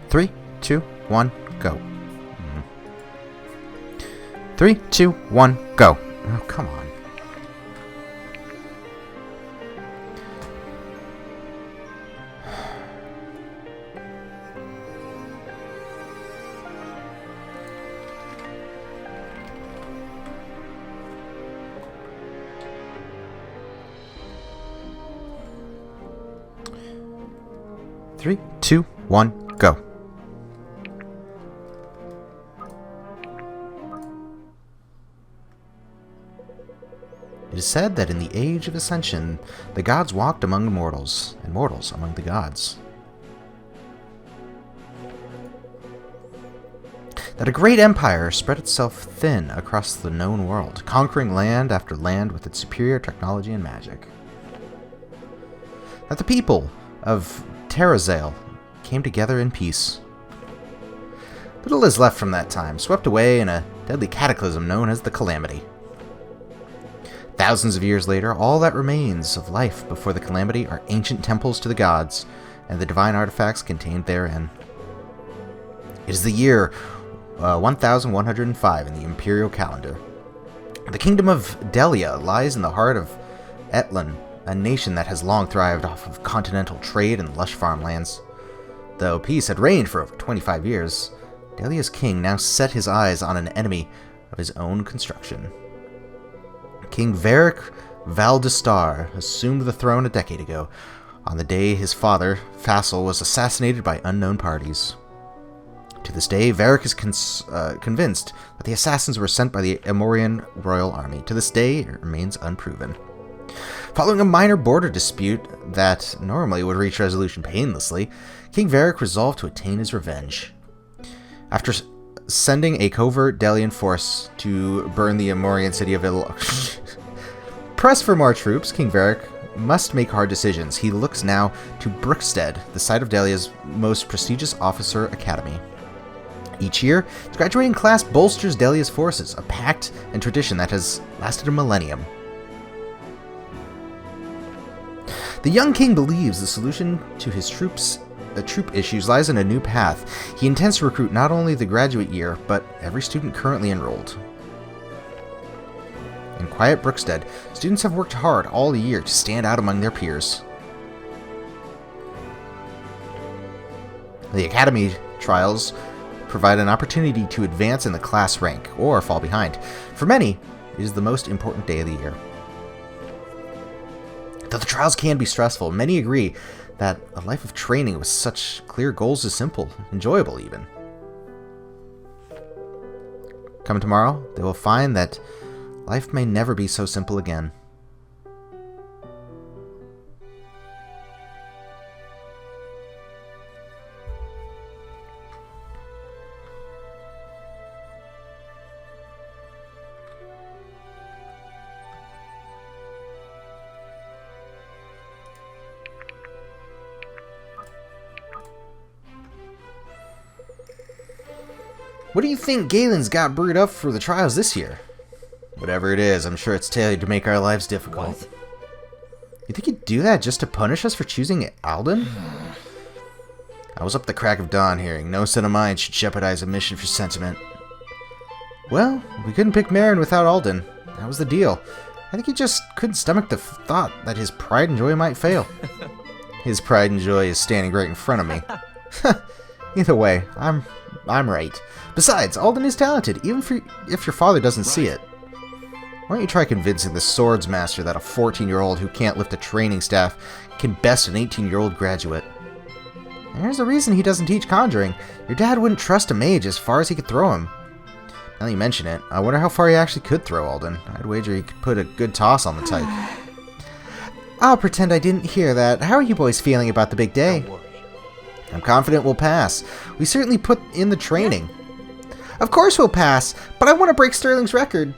3, 2, 1, go. 3, 2, 1, go. Oh, come on. Three, two, one, go. It is said that in the Age of Ascension, the gods walked among the mortals, and mortals among the gods. That a great empire spread itself thin across the known world, conquering land after land with its superior technology and magic. That the people of Terrazale came together in peace. Little is left from that time, swept away in a deadly cataclysm known as the Calamity. Thousands of years later, all that remains of life before the Calamity are ancient temples to the gods and the divine artifacts contained therein. It is the year 1105 in the imperial calendar. The kingdom of Delia lies in the heart of Etlan, a nation that has long thrived off of continental trade and lush farmlands. Though peace had reigned for over 25 years, Delia's king now set his eyes on an enemy of his own construction. King Varric Valdestar assumed the throne a decade ago, on the day his father, Fassel, was assassinated by unknown parties. To this day, Varric is convinced that the assassins were sent by the Amorian royal army. To this day, it remains unproven. Following a minor border dispute that normally would reach resolution painlessly, King Varric resolved to attain his revenge. After sending a covert Delian force to burn the Amorian city of Pressed for more troops, King Varric must make hard decisions. He looks now to Brookstead, the site of Delia's most prestigious officer academy. Each year, its graduating class bolsters Delia's forces, a pact and tradition that has lasted a millennium. The young king believes the solution to his troop issues lies in a new path. He intends to recruit not only the graduate year, but every student currently enrolled. In quiet Brookstead, students have worked hard all year to stand out among their peers. The academy trials provide an opportunity to advance in the class rank, or fall behind. For many, it is the most important day of the year. Though the trials can be stressful, many agree that a life of training with such clear goals is simple, enjoyable even. Come tomorrow, they will find that life may never be so simple again. What do you think Galen's got brewed up for the trials this year? Whatever it is, I'm sure it's tailored to make our lives difficult. What? You think he'd do that just to punish us for choosing Alden? I was up the crack of dawn hearing no son of mine should jeopardize a mission for sentiment. Well, we couldn't pick Marin without Alden. That was the deal. I think he just couldn't stomach the thought that his pride and joy might fail. His pride and joy is standing right in front of me. Either way, I'm right. Besides, Alden is talented, even if your father doesn't see it. Why don't you try convincing the swords master that a 14-year-old who can't lift a training staff can best an 18-year-old graduate? There's a reason he doesn't teach conjuring. Your dad wouldn't trust a mage as far as he could throw him. Now that you mention it, I wonder how far he actually could throw Alden. I'd wager he could put a good toss on the type. I'll pretend I didn't hear that. How are you boys feeling about the big day? Don't worry. I'm confident we'll pass. We certainly put in the training. Of course we'll pass, but I want to break Sterling's record.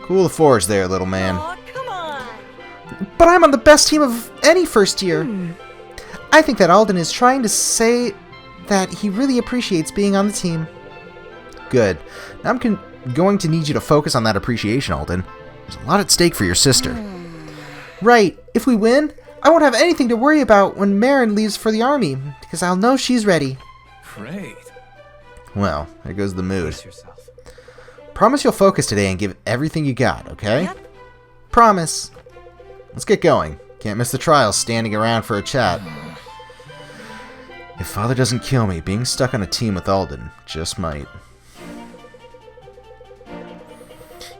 Cool the forge there, little man. Aw, come on. But I'm on the best team of any first year. I think that Alden is trying to say that he really appreciates being on the team. Good. Now I'm going to need you to focus on that appreciation, Alden. There's a lot at stake for your sister. Right. If we win, I won't have anything to worry about when Marin leaves for the army, because I'll know she's ready. Great. Well, there goes the mood. Brace yourself. Promise you'll focus today and give everything you got, okay? Yep. Promise. Let's get going. Can't miss the trials standing around for a chat. If Father doesn't kill me, being stuck on a team with Alden just might.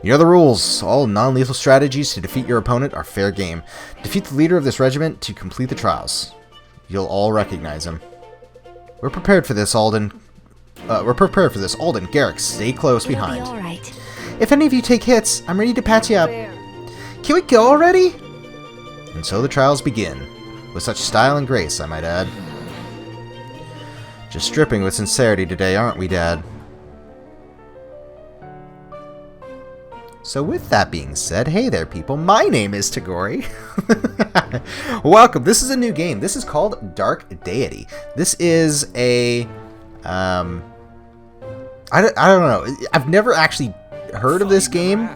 You know the rules. All non-lethal strategies to defeat your opponent are fair game. Defeat the leader of this regiment to complete the trials. You'll all recognize him. We're prepared for this, Alden. Alden, Garrick, stay close behind. It'll be all right. If any of you take hits, I'm ready to patch you up. Where? Can we go already? And so the trials begin. With such style and grace, I might add. Just dripping with sincerity today, aren't we, Dad? So with that being said, hey there people, my name is Tagori. Welcome, this is a new game. This is called Dark Deity. This is a, I don't know, I've never actually heard of this game,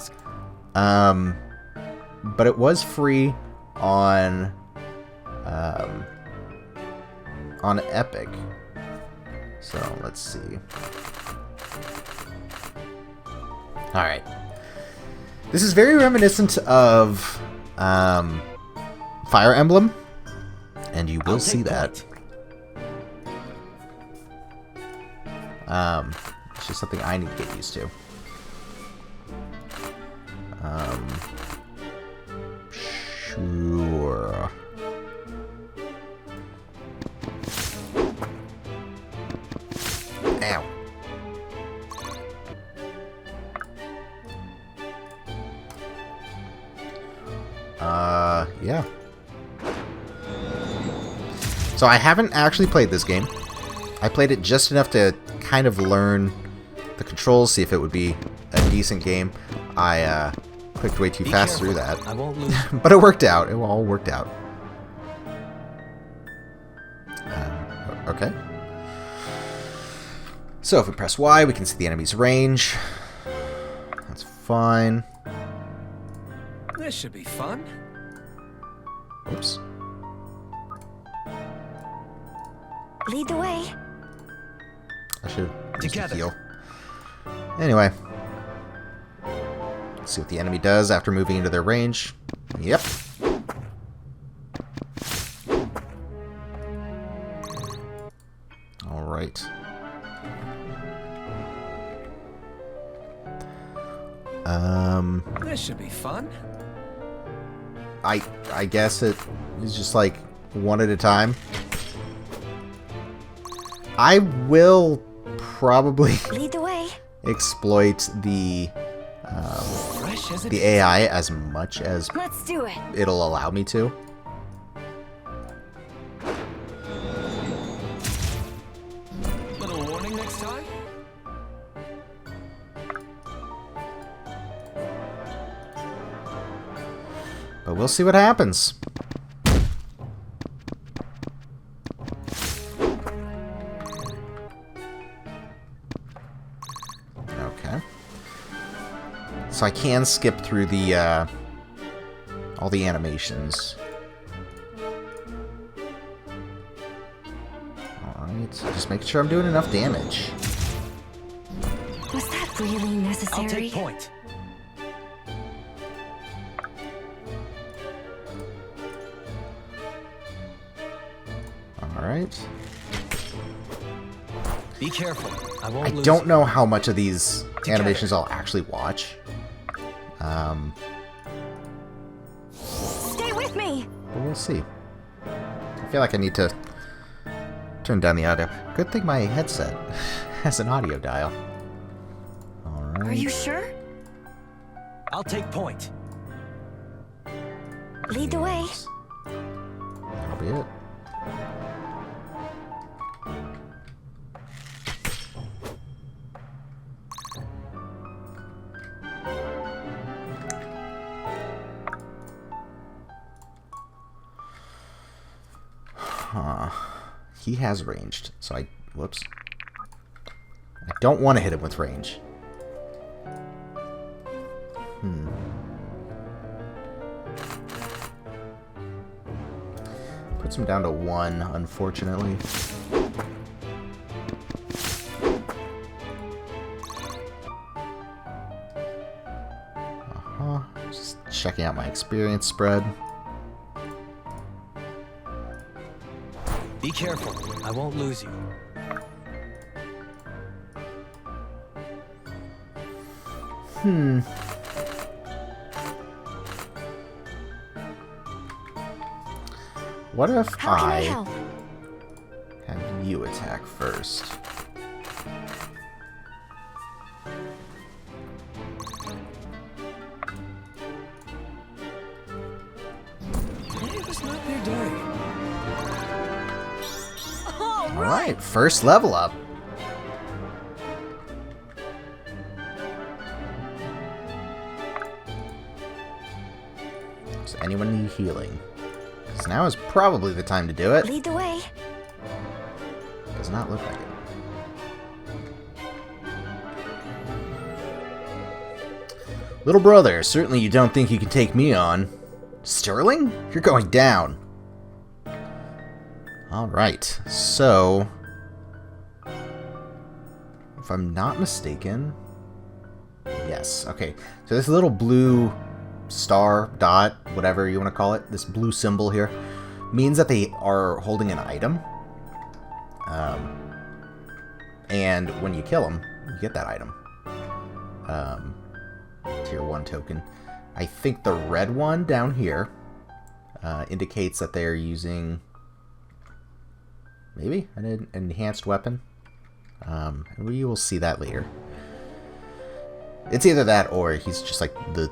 but it was free on Epic. So let's see. Alright. This is very reminiscent of Fire Emblem, and you will see that. It's just something I need to get used to. Sure. Ow. Yeah. So I haven't actually played this game. I played it just enough to kind of learn the controls, see if it would be a decent game. I clicked way too fast through that. I won't lose. But it worked out. It all worked out. Okay. So if we press Y, we can see the enemy's range. That's fine. This should be fun. Oops. Lead the way. I should use the Together. heal. Anyway. Let's see what the enemy does after moving into their range. Yep. Alright. This should be fun. I guess it is just like one at a time. I will probably Lead the way. exploit the Fresh as it the is. AI as much as Let's do it. it'll allow me to. Little warning next time. But we'll see what happens. Okay. So I can skip through the all the animations. Alright, just making sure I'm doing enough damage. Was that really I'll necessary? take point. Alright. Be careful. I I won't lose. don't know how much of these animations I'll actually watch. Stay with me. But we'll see. I feel like I need to turn down the audio. Good thing my headset has an audio dial. Alright. Are you sure? I'll take point. Lead the way. That'll be it. Huh. He has ranged, so whoops. I don't want to hit him with range. Puts him down to 1, unfortunately. Just checking out my experience spread. Be careful. I won't lose you. What if How can I help? have you attack first? It was not their day. Alright, first level up. Does anyone need healing? Because now is probably the time to do it. Lead the way. Does not look like it. Little brother, certainly you don't think you can take me on. Sterling? You're going down. Alright, so... if I'm not mistaken... yes, okay. So this little blue star, dot, whatever you want to call it, this blue symbol here, means that they are holding an item. And when you kill them, you get that item. Tier 1 token. I think the red one down here indicates that they're using maybe an enhanced weapon. And we will see that later. It's either that or he's just like the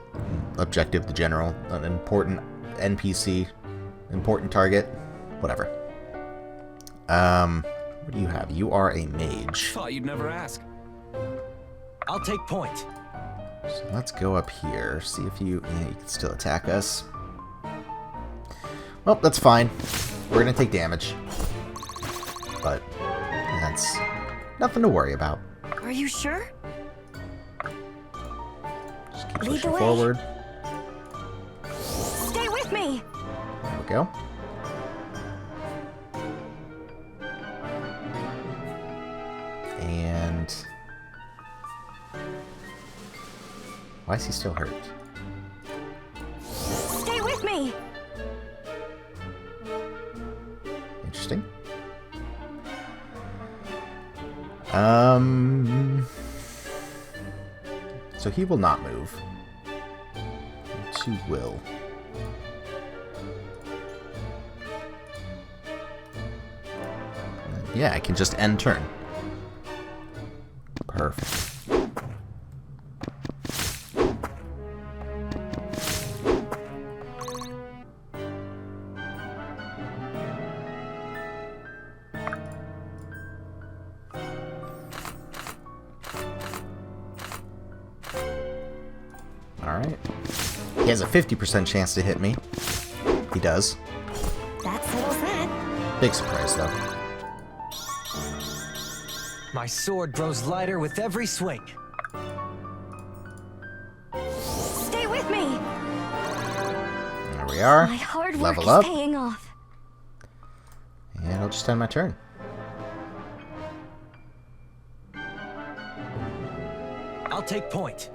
objective, the general, an important NPC, important target, whatever. What do you have? You are a mage. Thought you'd never ask. I'll take point. So let's go up here, see if you can still attack us. Well, that's fine. We're gonna take damage. But that's nothing to worry about. Are you sure? Just keep Lead pushing the way. forward. Stay with me. There we go. And why is he still hurt? Stay with me. Interesting. So he will not move. Two will. Yeah, I can just end turn. Perfect. Alright. He has a 50% chance to hit me. He does. That settles that. Big surprise, though. My sword grows lighter with every swing. Stay with me. There we are. My hard work Level is up. paying off. And I'll just end my turn. I'll take point.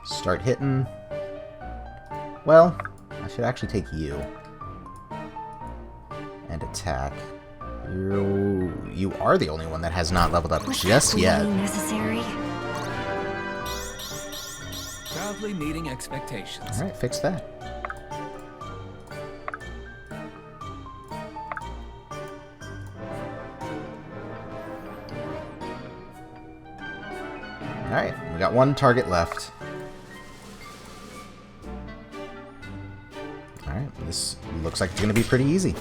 Start hitting. Well, I should actually take you. And attack. You are the only one that has not leveled up Was just that yet. really necessary? Proudly meeting expectations. Alright, fix that. Alright, we got one target left. Alright, this looks like it's going to be pretty easy.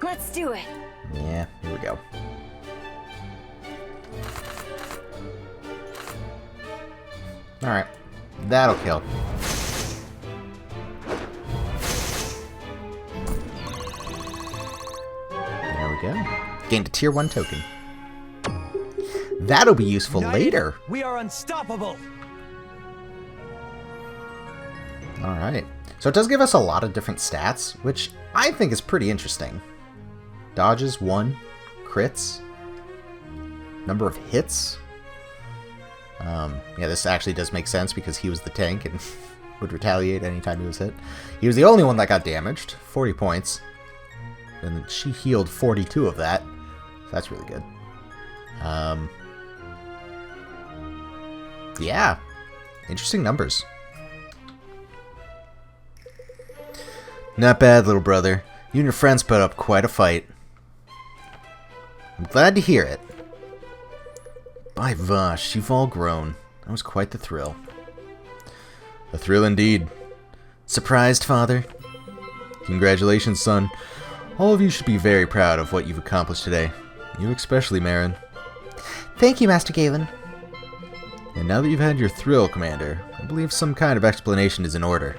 Let's do it. Yeah, here we go. Alright. That'll kill. There we go. Gained a tier 1 token. That'll be useful United, later. We are unstoppable. Alright. So it does give us a lot of different stats, which I think is pretty interesting. Dodges, 1. Crits. Number of hits. Yeah, this actually does make sense because he was the tank and would retaliate anytime he was hit. He was the only one that got damaged. 40 points. And she healed 42 of that. So that's really good. Yeah. Interesting numbers. Not bad, little brother. You and your friends put up quite a fight. I'm glad to hear it. By Vosh, you've all grown. That was quite the thrill. A thrill indeed. Surprised, father? Congratulations, son. All of you should be very proud of what you've accomplished today. You especially, Marin. Thank you, Master Galen. And now that you've had your thrill, Commander, I believe some kind of explanation is in order.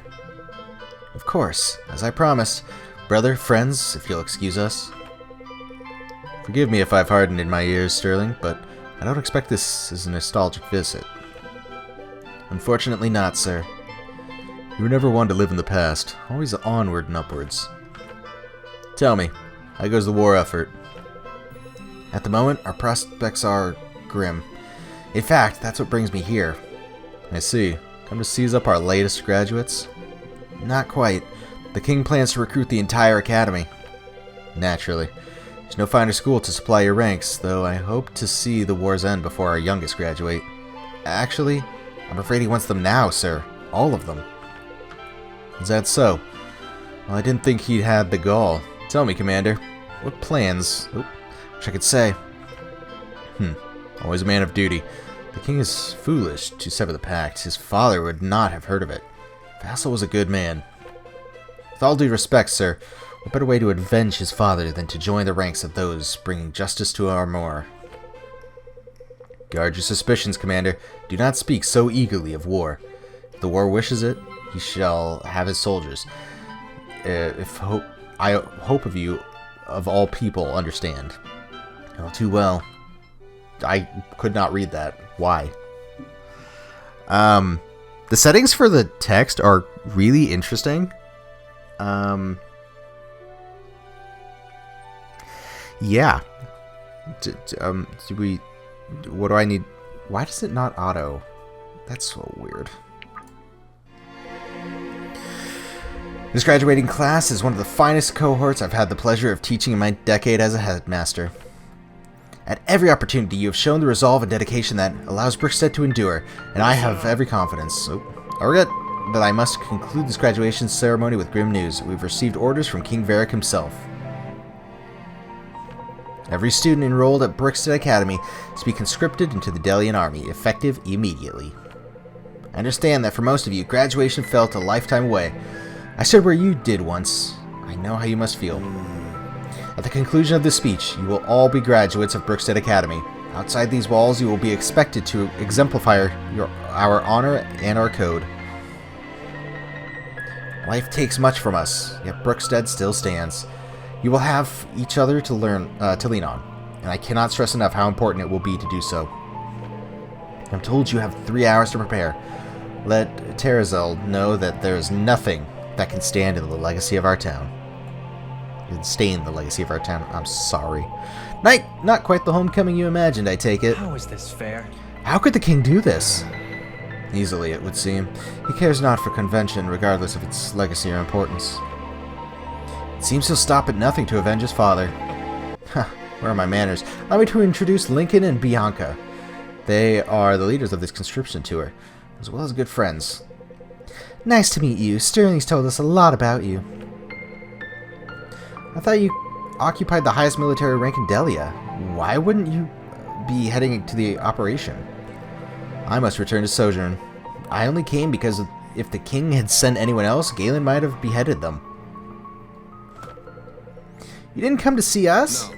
Of course, as I promised. Brother, friends, if you'll excuse us. Forgive me if I've hardened in my ears, Sterling, but I don't expect this as a nostalgic visit. Unfortunately not, sir. You were never one to live in the past, always onward and upwards. Tell me, how goes the war effort? At the moment, our prospects are grim. In fact, that's what brings me here. I see. Come to seize up our latest graduates? Not quite. The king plans to recruit the entire academy. Naturally. There's no finer school to supply your ranks, though I hope to see the war's end before our youngest graduate. Actually, I'm afraid he wants them now, sir. All of them. Is that so? Well, I didn't think he'd had the gall. Tell me, Commander, what plans... Oop, wish I could say. Always a man of duty. The king is foolish to sever the pact. His father would not have heard of it. Vassal was a good man. With all due respect, sir, what better way to avenge his father than to join the ranks of those bringing justice to our Moor? Guard your suspicions, Commander. Do not speak so eagerly of war. If the war wishes it, he shall have his soldiers. I hope of you, of all people, understand. All too well. I could not read that. Why? The settings for the text are really interesting. Yeah. What do I need? Why does it not auto? That's so weird. This graduating class is one of the finest cohorts I've had the pleasure of teaching in my decade as a headmaster. At every opportunity, you have shown the resolve and dedication that allows Brickstead to endure, and I have every confidence. But I must conclude this graduation ceremony with grim news. We've received orders from King Varric himself. Every student enrolled at Brickstead Academy is to be conscripted into the Delian army, effective immediately. I understand that for most of you, graduation felt a lifetime away. I stood where you did once. I know how you must feel. At the conclusion of this speech, you will all be graduates of Brickstead Academy. Outside these walls, you will be expected to exemplify our honor and our code. Life takes much from us, yet Brickstead still stands. You will have each other to lean on, and I cannot stress enough how important it will be to do so. I'm told you have 3 hours to prepare. Let Terrazel know that there is nothing that can stand in the legacy of our town. Stain the legacy of our town. I'm sorry. Not quite the homecoming you imagined, I take it. How is this fair? How could the king do this? Easily, it would seem. He cares not for convention, regardless of its legacy or importance. It seems he'll stop at nothing to avenge his father. Huh, where are my manners? Allow me to introduce Lincoln and Bianca. They are the leaders of this conscription tour, as well as good friends. Nice to meet you. Sterling's told us a lot about you. I thought you occupied the highest military rank in Delia. Why wouldn't you be heading to the operation? I must return to Sojourn. I only came because if the king had sent anyone else, Galen might have beheaded them. You didn't come to see us? No.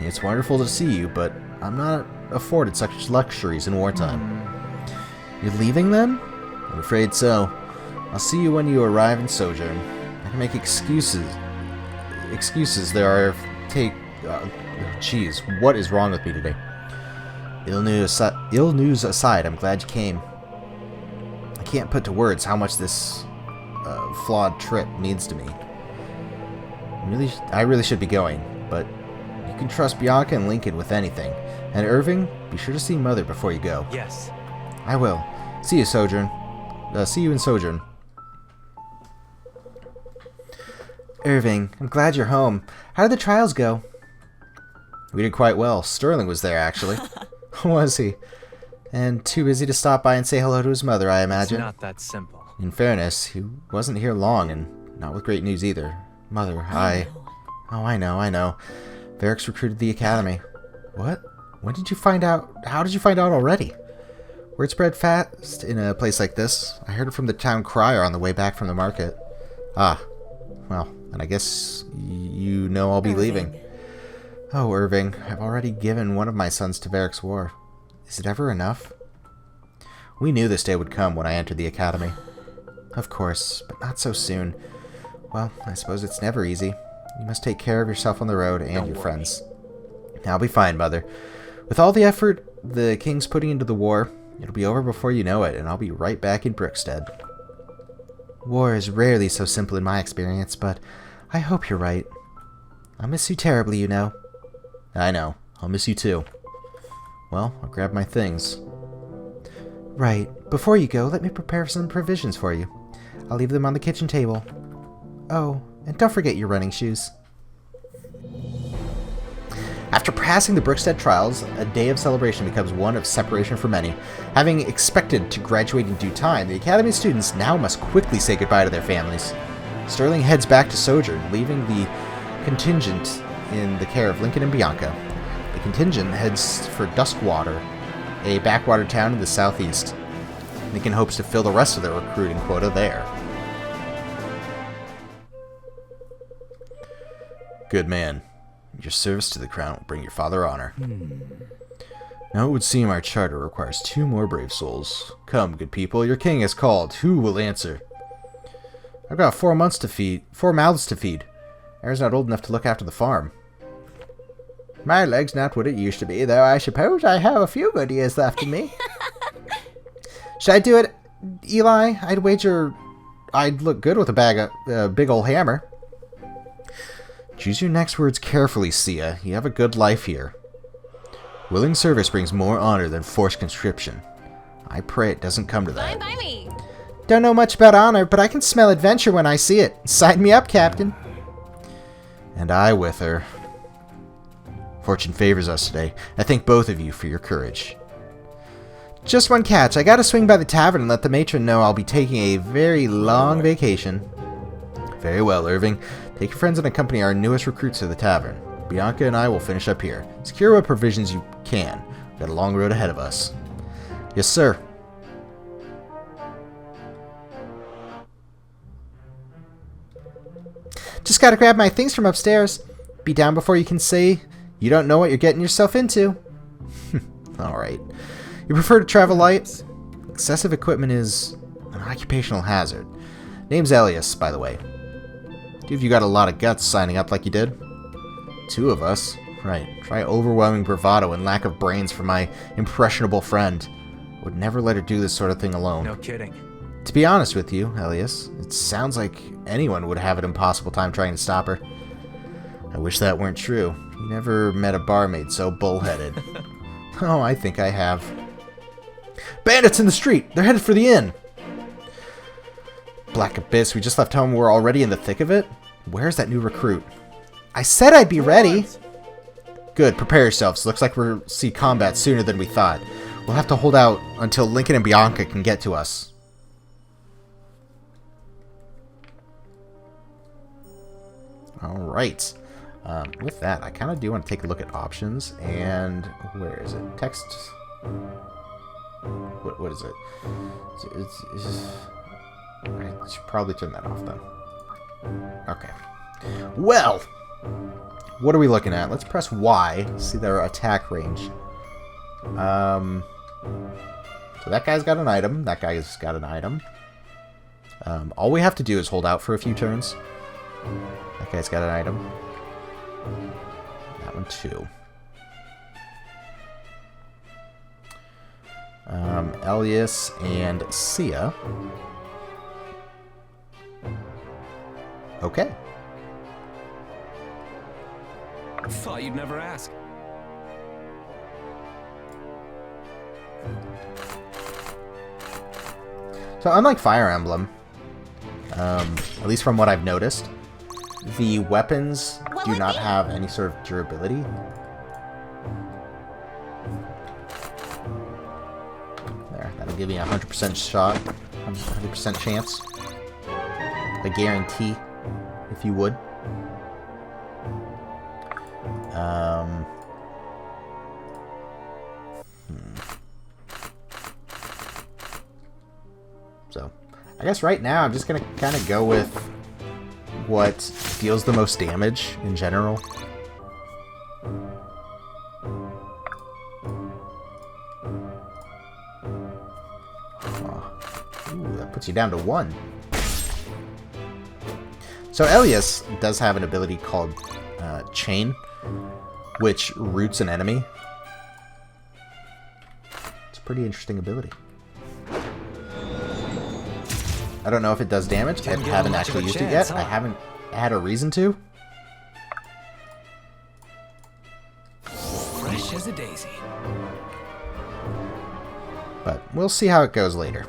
It's wonderful to see you, but I'm not afforded such luxuries in wartime. You're leaving then? I'm afraid so. I'll see you when you arrive in Sojourn. I can make excuses. Excuses there are Jeez, what is wrong with me today? Ill news aside, I'm glad you came. I can't put to words how much this flawed trip means to me. I really should be going, but you can trust Bianca and Lincoln with anything. And Irving, be sure to see Mother before you go. Yes. I will. See you, Sojourn. See you in Sojourn. Irving, I'm glad you're home. How did the trials go? We did quite well. Sterling was there, actually. Was he? And too busy to stop by and say hello to his mother, I imagine. It's not that simple. In fairness, he wasn't here long, and not with great news either. Mother, Oh, I know. Varric recruited the academy. What? When did you find out? How did you find out already? Word spread fast in a place like this. I heard it from the town crier on the way back from the market. Ah, well, and I guess you know I'll be leaving. Oh, Irving, I've already given one of my sons to Varric's war. Is it ever enough? We knew this day would come when I entered the academy. Of course, but not so soon. Well, I suppose it's never easy. You must take care of yourself on the road and your friends. I'll be fine, Mother. With all the effort the King's putting into the war, it'll be over before you know it, and I'll be right back in Brookstead. War is rarely so simple in my experience, but I hope you're right. I'll miss you terribly, you know. I know. I'll miss you too. Well, I'll grab my things. Right. Before you go, let me prepare some provisions for you. I'll leave them on the kitchen table. Oh, and don't forget your running shoes. After passing the Brookstead trials, a day of celebration becomes one of separation for many. Having expected to graduate in due time, the Academy students now must quickly say goodbye to their families. Sterling heads back to Sojourn, leaving the contingent in the care of Lincoln and Bianca. The contingent heads for Duskwater, a backwater town in the southeast. Lincoln hopes to fill the rest of their recruiting quota there. Good man. Your service to the crown will bring your father honor. Now it would seem our charter requires 2 more brave souls. Come, good people, your king has called. Who will answer? I've got 4 mouths to feed. Aaron's not old enough to look after the farm. My leg's not what it used to be, though I suppose I have a few good years left in me. Should I do it, Eli? I'd wager I'd look good with a big old hammer. Choose your next words carefully, Sia. You have a good life here. Willing service brings more honor than forced conscription. I pray it doesn't come to that. Fine by me. Don't know much about honor, but I can smell adventure when I see it. Sign me up, Captain. And I with her. Fortune favors us today. I thank both of you for your courage. Just one catch. I gotta swing by the tavern and let the matron know I'll be taking a very long vacation. Very well, Irving. Take your friends and accompany our newest recruits to the tavern. Bianca and I will finish up here. Secure what provisions you can. We've got a long road ahead of us. Yes, sir. Just gotta grab my things from upstairs. Be down before you can say you don't know what you're getting yourself into. Alright. You prefer to travel light? Excessive equipment is an occupational hazard. Name's Elias, by the way. Dude, you got a lot of guts signing up like you did. 2 of us. Right. Try overwhelming bravado and lack of brains for my impressionable friend. Would never let her do this sort of thing alone. No kidding. To be honest with you, Elias, it sounds like anyone would have an impossible time trying to stop her. I wish that weren't true. You never met a barmaid so bullheaded. Oh, I think I have. Bandits in the street! They're headed for the inn! Black Abyss, we just left home. We're already in the thick of it? Where's that new recruit? I said I'd be ready! Good, prepare yourselves. Looks like we'll see combat sooner than we thought. We'll have to hold out until Lincoln and Bianca can get to us. Alright. With that, I kind of do want to take a look at options. And where is it? Text. What is it? I should probably turn that off then. Okay. Well, what are we looking at? Let's press Y. See their attack range. So that guy's got an item. That guy's got an item. All we have to do is hold out for a few turns. That guy's got an item. That one too. Elias and Sia. Okay. Thought you'd never ask. So unlike Fire Emblem, at least from what I've noticed, the weapons do not have any sort of durability. There, that'll give me a 100% shot, 100% chance. A guarantee, if you would. So, I guess right now I'm just going to kind of go with what deals the most damage in general. Ooh, that puts you down to 1. So Elias does have an ability called Chain, which roots an enemy. It's a pretty interesting ability. I don't know if it does damage. I haven't actually used it yet. I haven't had a reason to. Fresh as a daisy. But we'll see how it goes later.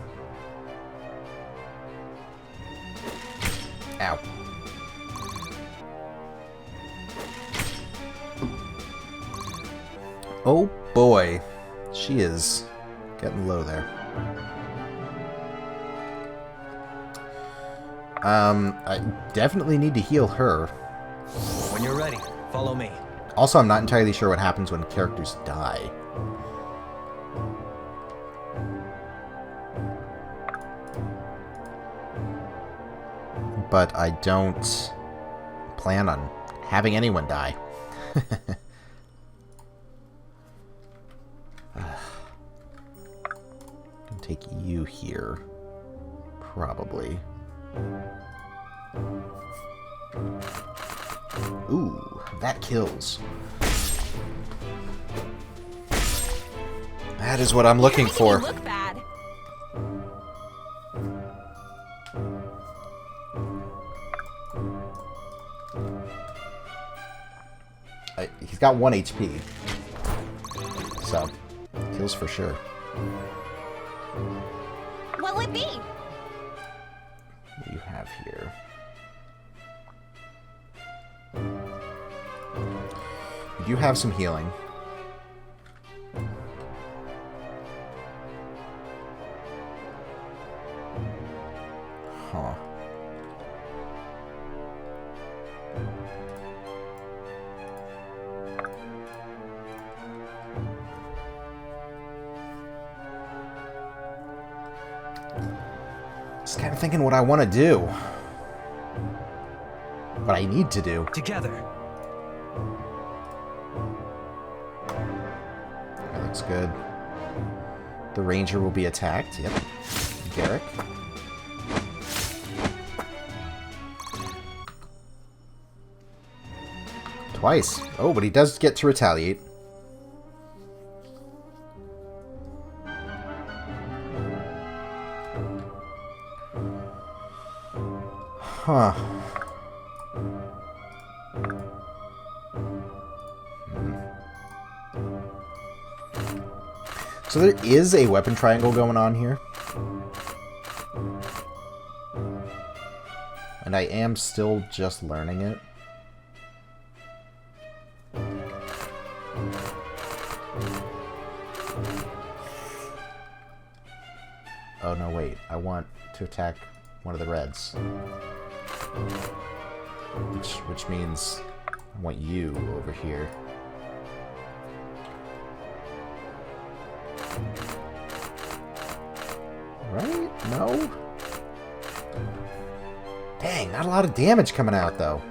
Ow. Oh boy. She is getting low there. I definitely need to heal her. When you're ready, follow me. Also, I'm not entirely sure what happens when characters die. But I don't plan on having anyone die. I'll take you here. Probably. Ooh, that kills. That is what I'm looking for. Look bad. He's got 1 HP. So, kills for sure. What'll it be? What do you have here? You do have some healing. Huh. Just kind of thinking what I want to do. What I need to do. Together. That looks good. The ranger will be attacked. Yep. Garrick. Twice. Oh, but he does get to retaliate. Huh. So there is a weapon triangle going on here. And I am still just learning it. Oh no, wait. I want to attack one of the reds. Which means I want you over here. Right? No? Dang, not a lot of damage coming out, though.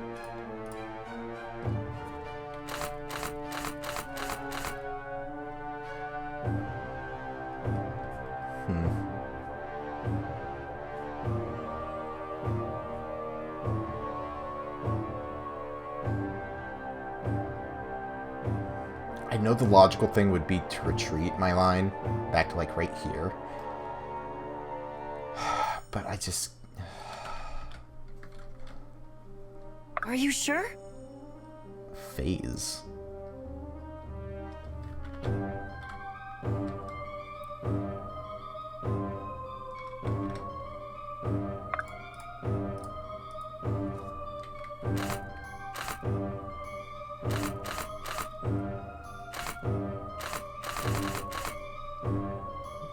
I know the logical thing would be to retreat my line back to, like, right here. But I just... Are you sure? Phase.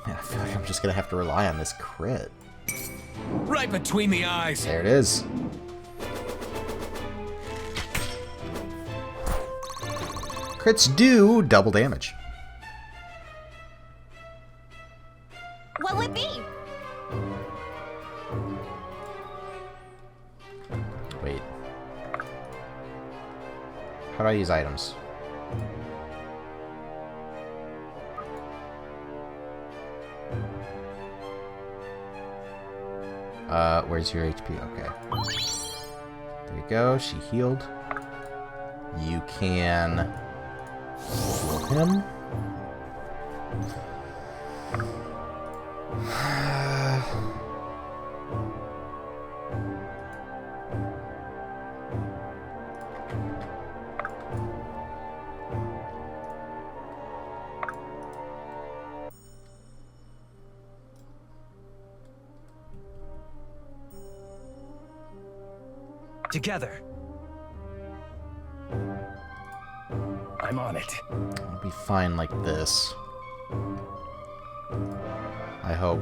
Man, I feel like I'm just gonna have to rely on this crit. Right between the eyes. There it is. Crits do double damage. What'll it be? Wait. How do I use items? Where's your HP? Okay. There you go. She healed. You can heal him. Together. I'm on it. I'll be fine like this. I hope.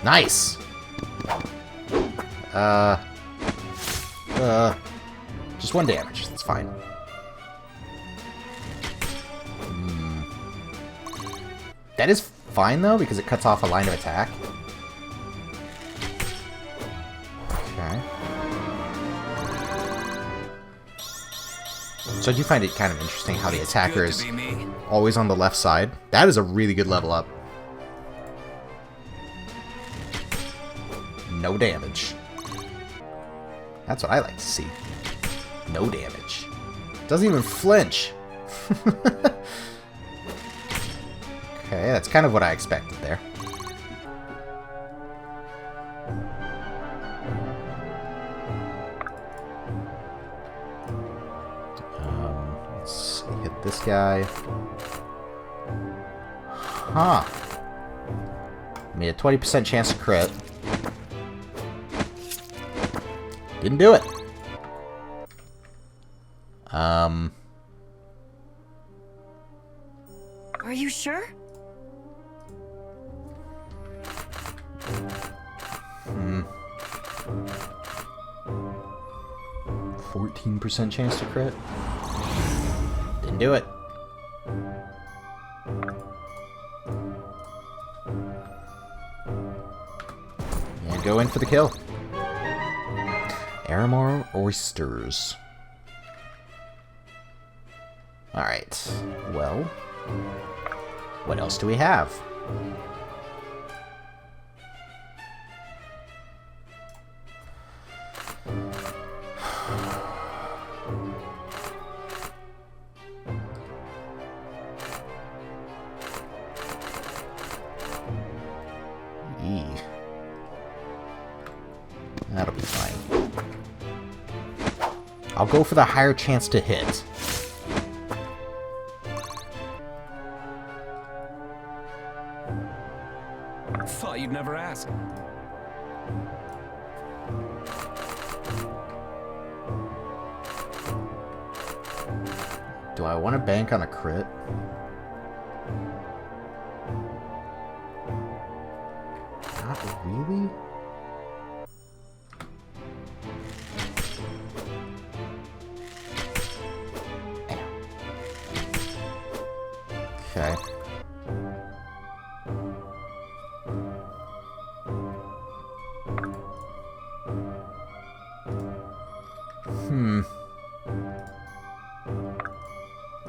Nice! Just one damage. That's fine. That is fine, though, because it cuts off a line of attack. Okay. So I do find it kind of interesting how the attacker is always on the left side. That is a really good level up. No damage. That's what I like to see. No damage. Doesn't even flinch. Okay, that's kind of what I expected there. Let's hit this guy. Huh. Made a 20% chance to crit. Didn't do it. Are you sure? 14% chance to crit. Didn't do it. And go in for the kill. Aramor oysters. Alright. Well, what else do we have? That'll be fine. I'll go for the higher chance to hit. Thought you'd never ask. Do I want to bank on a crit? Not really. Okay.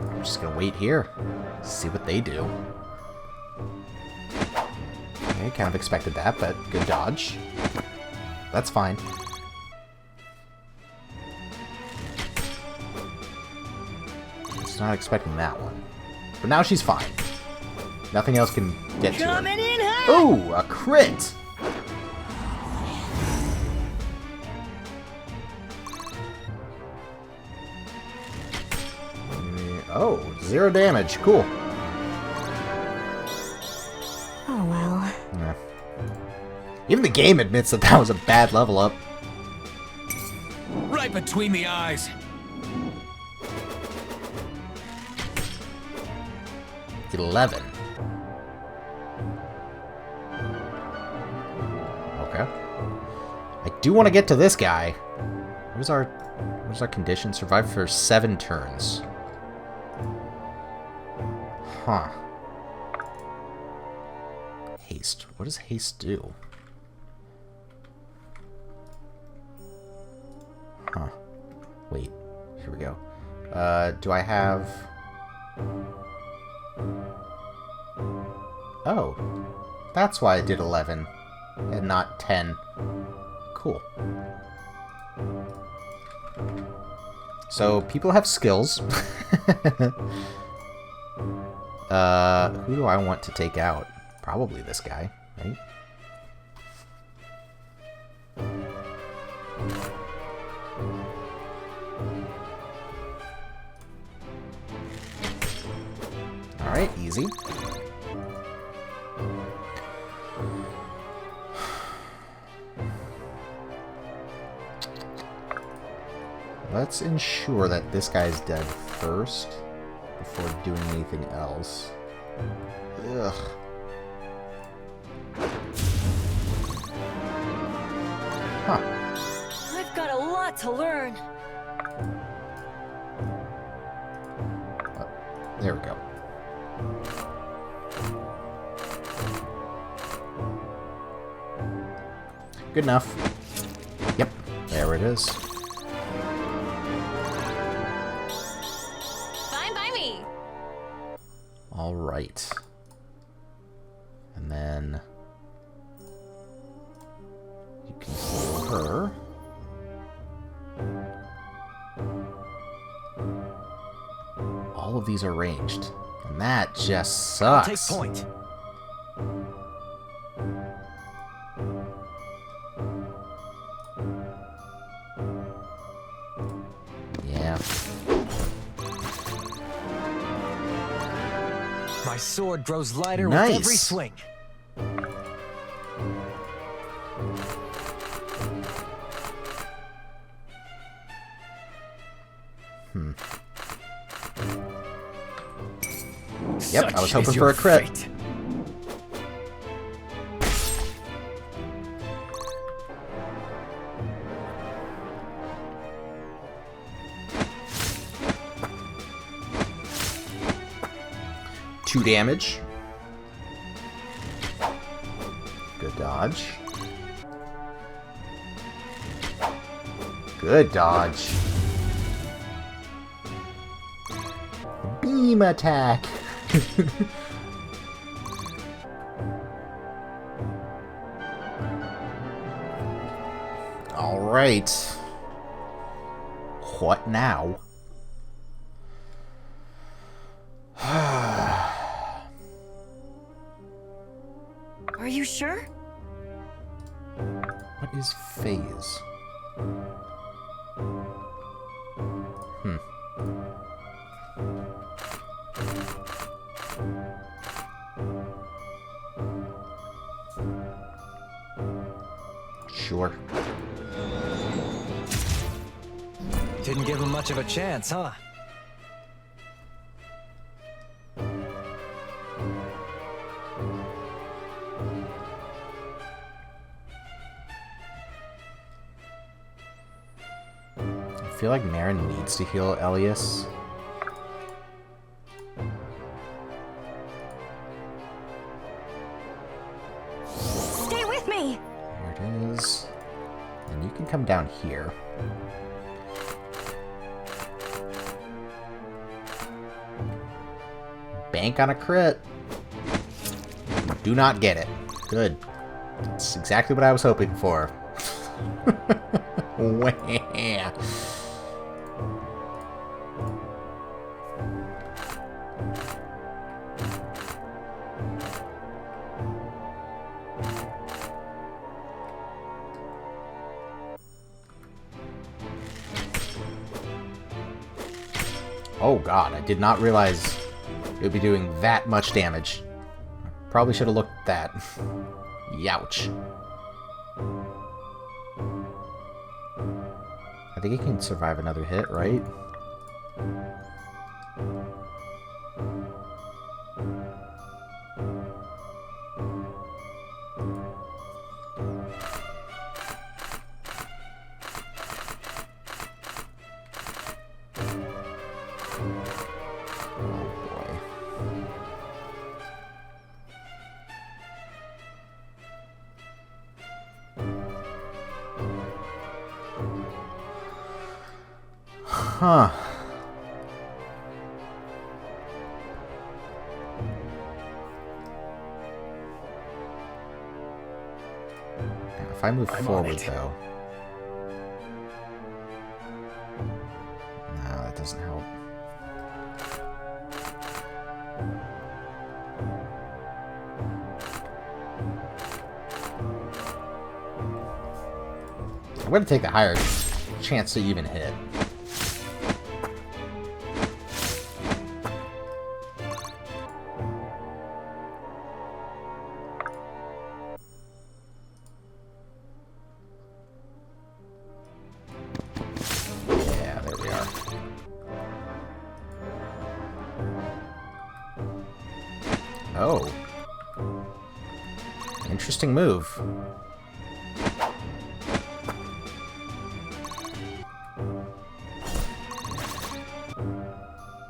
I'm just gonna wait here. See what they do. Okay, kind of expected that, but good dodge. That's fine. Just not expecting that one. But now she's fine. Nothing else can get to her. Coming in hot! Ooh, a crit! Oh, 0 damage. Cool. Oh well. Yeah. Even the game admits that that was a bad level up. Right between the eyes. $11. Okay. I do want to get to this guy. What is our condition? Survive for 7 turns. Huh. Haste. What does haste do? Huh. Wait. Here we go. Do I have... Oh. That's why I did 11 and not 10. Cool. So, people have skills. Who do I want to take out? Probably this guy, right? Alright, easy. Let's ensure that this guy's dead first before doing anything else. Ugh. Huh. I've got a lot to learn. There we go. Good enough. Yep, there it is. Fine by me. All right. And then you can heal her. All of these are ranged, and that just I'll take sucks. point. Yeah. My sword grows lighter Nice. with every swing. Yep, I was Such hoping is for your a crit. fate. Two damage. Good dodge. Good dodge. Beam attack. All right. What now? Are you sure? What is phase? Sure. Didn't give him much of a chance, huh? I feel like Marin needs to heal Elias. Stay with me. There it is. And you can come down here. Bank on a crit. Do not get it. Good. That's exactly what I was hoping for. Wah. Oh god, I did not realize it would be doing that much damage. Probably should have looked at that. Youch. I think it can survive another hit, right? Huh. If I move forward, though... No, that doesn't help. I'm going to take the higher chance to even hit. Oh. Interesting move.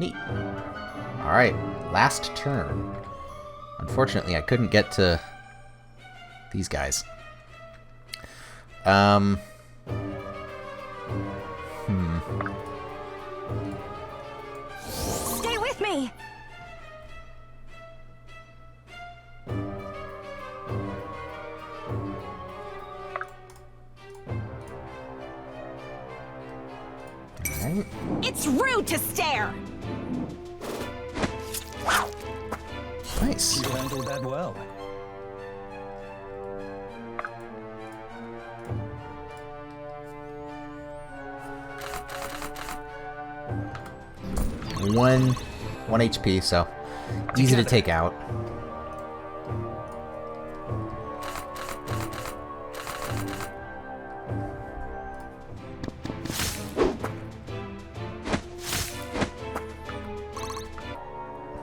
Neat. Alright, last turn. Unfortunately, I couldn't get to these guys. Stay with me! It's rude to stare! Nice. You handled that well. One HP, so easy to take out.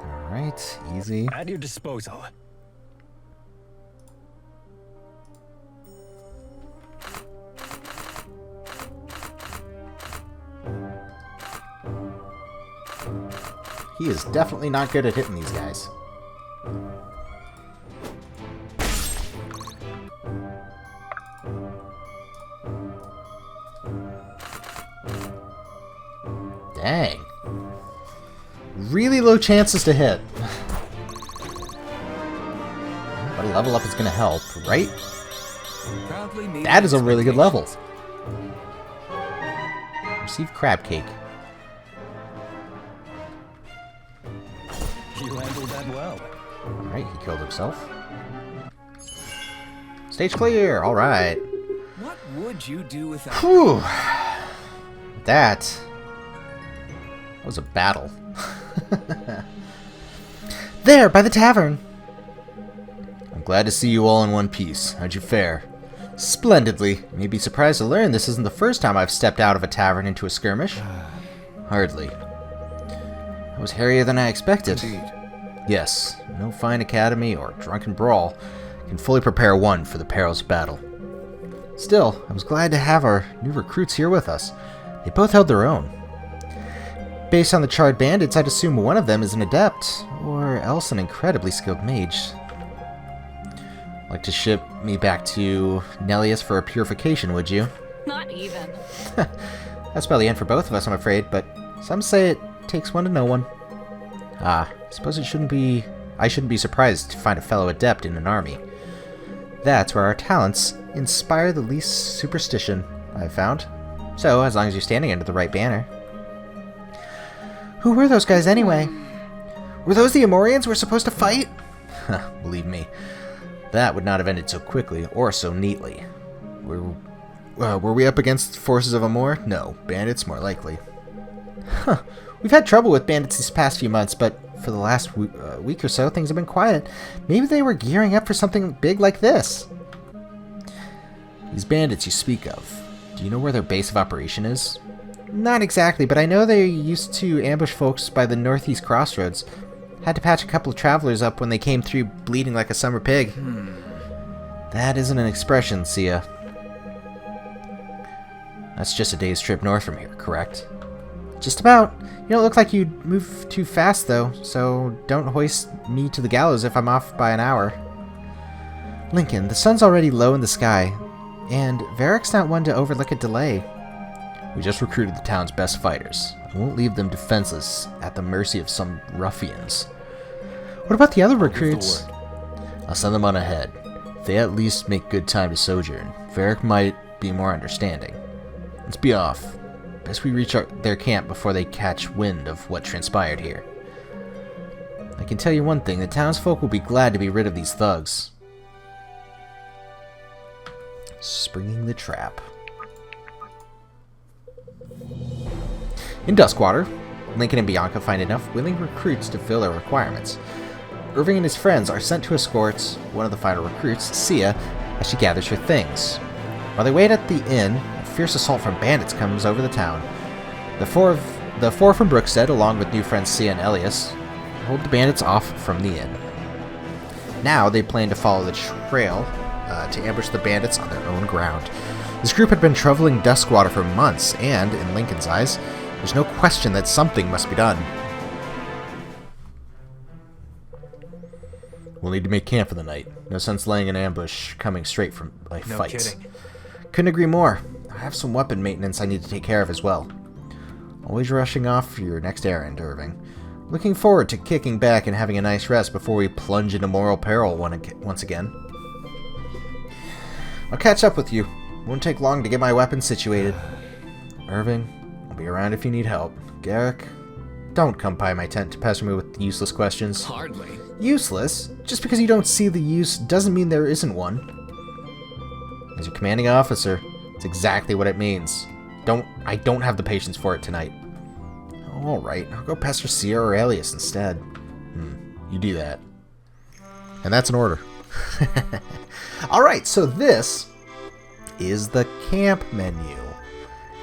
Alright, easy. At your disposal. He is definitely not good at hitting these guys. Dang. Really low chances to hit. But a level up is going to help, right? That is a really good level. Receive crab cake. You handled that well. Alright, he killed himself. Stage clear! Alright. What would you do without... Whew. That was a battle. There, by the tavern! I'm glad to see you all in one piece. How'd you fare? Splendidly. You may be surprised to learn this isn't the first time I've stepped out of a tavern into a skirmish. Hardly. That was hairier than I expected. Indeed. Yes, no fine academy or drunken brawl can fully prepare one for the perils of battle. Still, I was glad to have our new recruits here with us. They both held their own. Based on the charred bandits, I'd assume one of them is an adept, or else an incredibly skilled mage. Like to ship me back to Nellius for a purification, would you? Not even. That's probably the end for both of us, I'm afraid, but some say it takes one to know one. Suppose I shouldn't be surprised to find a fellow adept in an army. That's where our talents inspire the least superstition, I've found. So, as long as you're standing under the right banner. Who were those guys anyway? Were those the Amorians we're supposed to fight? Believe me, that would not have ended so quickly or so neatly. Were we up against forces of Amor? No, bandits more likely. Huh. We've had trouble with bandits these past few months, but for the last week or so, things have been quiet. Maybe they were gearing up for something big like this. These bandits you speak of, do you know where their base of operation is? Not exactly, but I know they used to ambush folks by the northeast crossroads. Had to patch a couple of travelers up when they came through bleeding like a summer pig. That isn't an expression, Sia. That's just a day's trip north from here, correct? Just about. You don't look like you'd move too fast, though, so don't hoist me to the gallows if I'm off by an hour. Lincoln, the sun's already low in the sky, and Varric's not one to overlook a delay. We just recruited the town's best fighters. I won't leave them defenseless at the mercy of some ruffians. What about the other recruits? I'll send them on ahead. If they at least make good time to sojourn, Varric might be more understanding. Let's be off. Best we reach their camp before they catch wind of what transpired here. I can tell you one thing, the townsfolk will be glad to be rid of these thugs. Springing the trap. In Duskwater, Lincoln and Bianca find enough willing recruits to fill their requirements. Irving and his friends are sent to escort one of the final recruits, Sia, as she gathers her things. While they wait at the inn, a fierce assault from bandits comes over the town. The four from Brookstead, along with new friends Sia and Elias, hold the bandits off from the inn. Now they plan to follow the trail to ambush the bandits on their own ground. This group had been traveling Duskwater for months, and, in Lincoln's eyes, there's no question that something must be done. We'll need to make camp for the night. No sense laying an ambush coming straight from a fight. No kidding. Couldn't agree more. I have some weapon maintenance I need to take care of as well. Always rushing off for your next errand, Irving. Looking forward to kicking back and having a nice rest before we plunge into moral peril once again. I'll catch up with you. Won't take long to get my weapons situated. Irving, I'll be around if you need help. Garrick, don't come by my tent to pester me with useless questions. Hardly. Useless? Just because you don't see the use doesn't mean there isn't one. As your commanding officer, it's exactly what it means. I don't have the patience for it tonight. Alright, I'll go pester Sia or Elias instead. You do that. And that's an order. Alright, so this is the camp menu.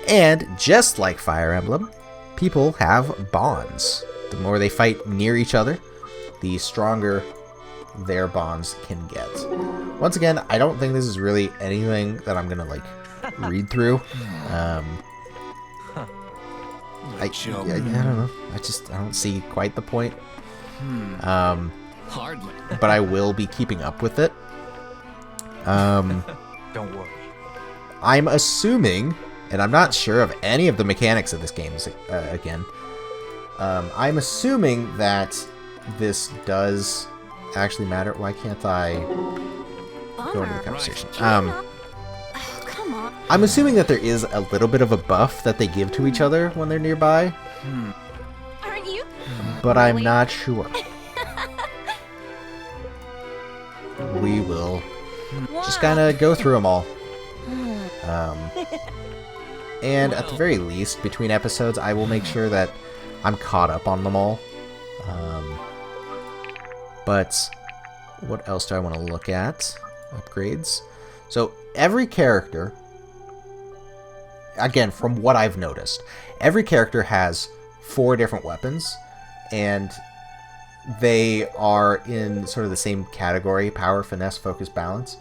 And just like Fire Emblem, people have bonds. The more they fight near each other, the stronger their bonds can get. Once again, I don't think this is really anything that I'm gonna like read through. I don't know. I don't see quite the point. Hardly. But I will be keeping up with it. Don't worry. I'm assuming, and I'm not sure of any of the mechanics of this game again. I'm assuming that this does actually matter. Why can't I go into the conversation? Come on. I'm assuming that there is a little bit of a buff that they give to each other when they're nearby. Aren't you? But I'm not sure. We will just kind of go through them all. And at the very least, between episodes, I will make sure that I'm caught up on them all. But what else do I want to look at? Upgrades. So every character, again, from what I've noticed, every character has 4 different weapons, and they are in sort of the same category: power, finesse, focus, balance.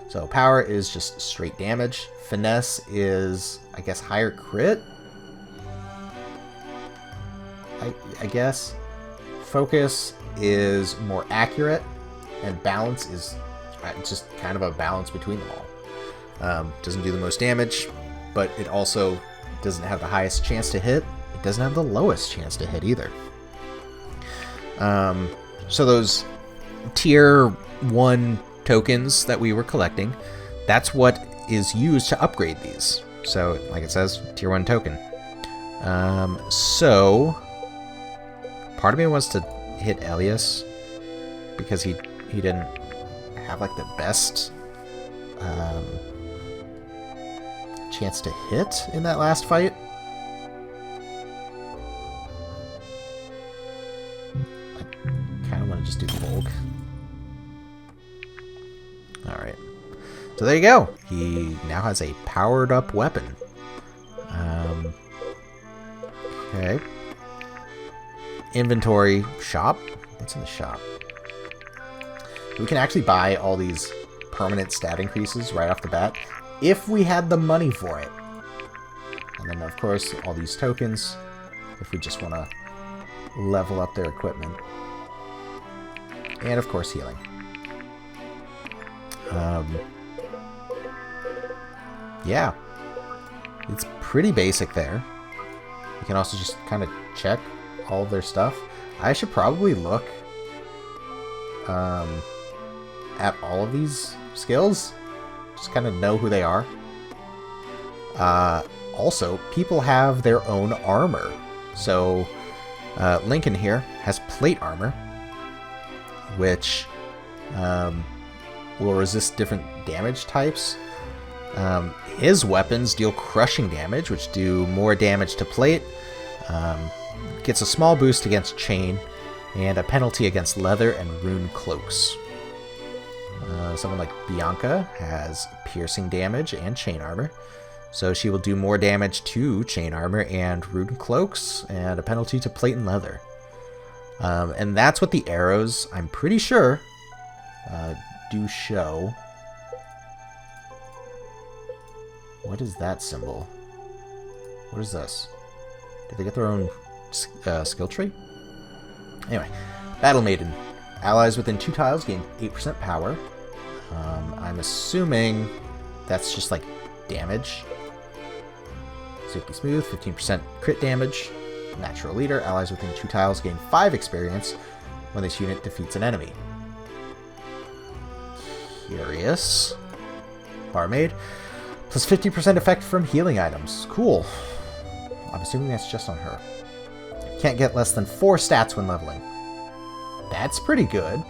So power is just straight damage. Finesse is, I guess, higher crit? I guess. Focus is more accurate, and balance is just kind of a balance between them all. Doesn't do the most damage, but it also doesn't have the highest chance to hit. It doesn't have the lowest chance to hit either. So those tier 1 tokens that we were collecting, that's what is used to upgrade these. So, like it says, tier 1 token. So, part of me wants to hit Elias because he didn't have like the best chance to hit in that last fight. I kind of want to just do Volk. Alright. So there you go. He now has a powered up weapon. Okay. Inventory. Shop. What's in the shop? We can actually buy all these permanent stat increases right off the bat if we had the money for it. And then, of course, all these tokens if we just want to level up their equipment. And, of course, healing. Yeah. It's pretty basic there. You can also just kind of check all of their stuff. I should probably look at all of these skills. Just kind of know who they are. Also, people have their own armor. So, Lincoln here has plate armor, which will resist different damage types. His weapons deal crushing damage, which do more damage to plate. Gets a small boost against chain, and a penalty against leather and rune cloaks. Someone like Bianca has piercing damage and chain armor, so she will do more damage to chain armor and rune cloaks, and a penalty to plate and leather. And that's what the arrows, I'm pretty sure, do show. What is that symbol? What is this? Did they get their own skill tree? Anyway, Battle Maiden. Allies within 2 tiles gain 8% power. I'm assuming that's just like damage. Safety Smooth, 15% crit damage. Natural Leader. Allies within 2 tiles gain 5 experience when this unit defeats an enemy. Curious. Barmaid. Plus 50% effect from healing items. Cool. I'm assuming that's just on her. Can't get less than 4 stats when leveling. That's pretty good.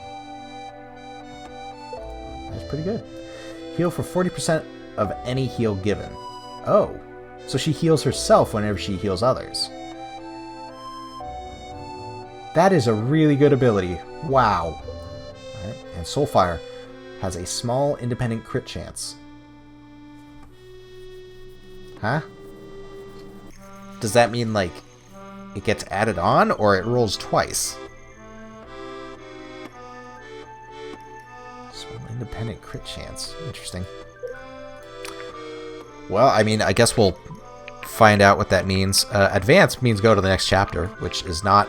That's pretty good. Heal for 40% of any heal given. Oh. So she heals herself whenever she heals others. That is a really good ability. Wow. Alright. And Soulfire has a small independent crit chance. Huh? Does that mean, like, it gets added on, or it rolls twice? Small independent crit chance. Interesting. Well, I mean, I guess we'll find out what that means. Advance means go to the next chapter, which is not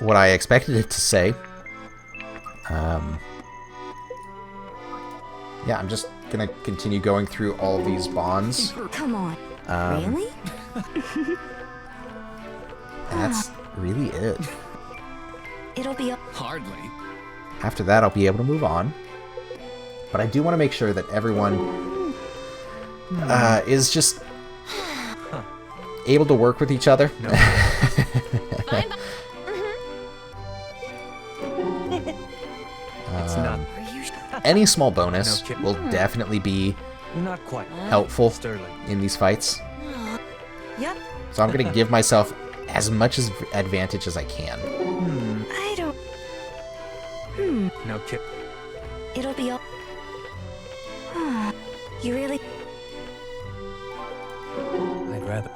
what I expected it to say. Yeah, I'm just gonna continue going through all of these bonds. Come on. Really? And that's really it. It'll be Hardly. After that, I'll be able to move on. But I do want to make sure that everyone is just able to work with each other. No. fine. It's not. Any small bonus No kidding. will definitely be Not quite. helpful Sterling. in these fights. Yep. So I'm going to give myself as much as advantage as I can. I don't. No kid. It'll be all. You really? I'd rather.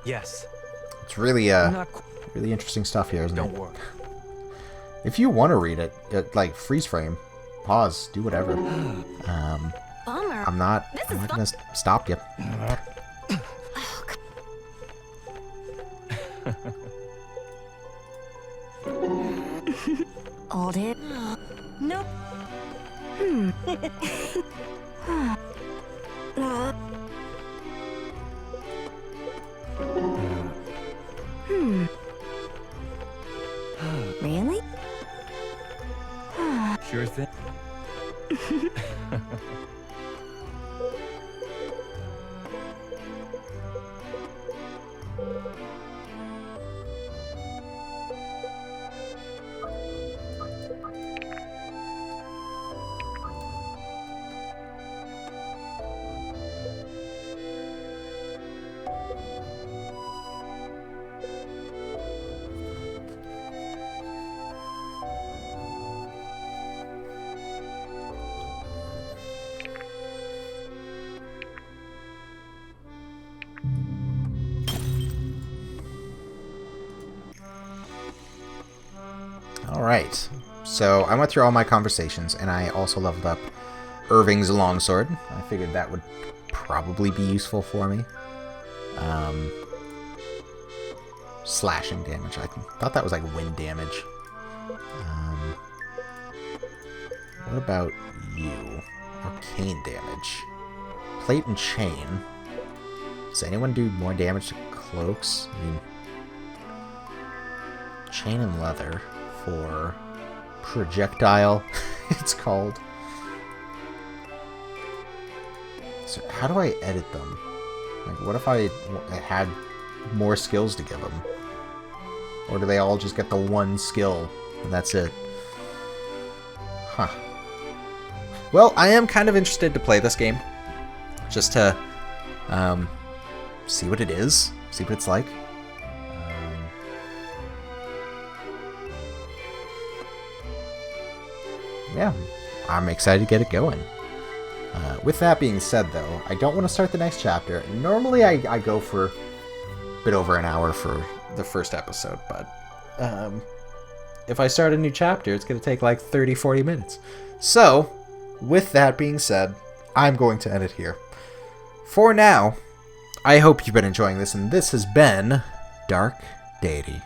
Yes. It's really Not qu- really interesting stuff here, isn't Don't it? worry. If you want to read it, like freeze frame, pause, do whatever. Bummer. I'm not gonna stop you. Hold it. Nope. Really? Sure thing. Alright, so I went through all my conversations, and I also leveled up Irving's longsword. I figured that would probably be useful for me. Slashing damage. I thought that was like wind damage. What about you? Arcane damage. Plate and chain. Does anyone do more damage to cloaks? I mean, chain and leather for projectile, it's called. So how do I edit them? Like, what if I had more skills to give them? Or do they all just get the one skill and that's it? Huh. Well, I am kind of interested to play this game. Just to see what it is. See what it's like. Yeah, I'm excited to get it going. With that being said, though, I don't want to start the next chapter. Normally, I go for a bit over an hour for the first episode, but if I start a new chapter, it's going to take like 30-40 minutes. So, with that being said, I'm going to end it here. For now, I hope you've been enjoying this, and this has been Dark Deity.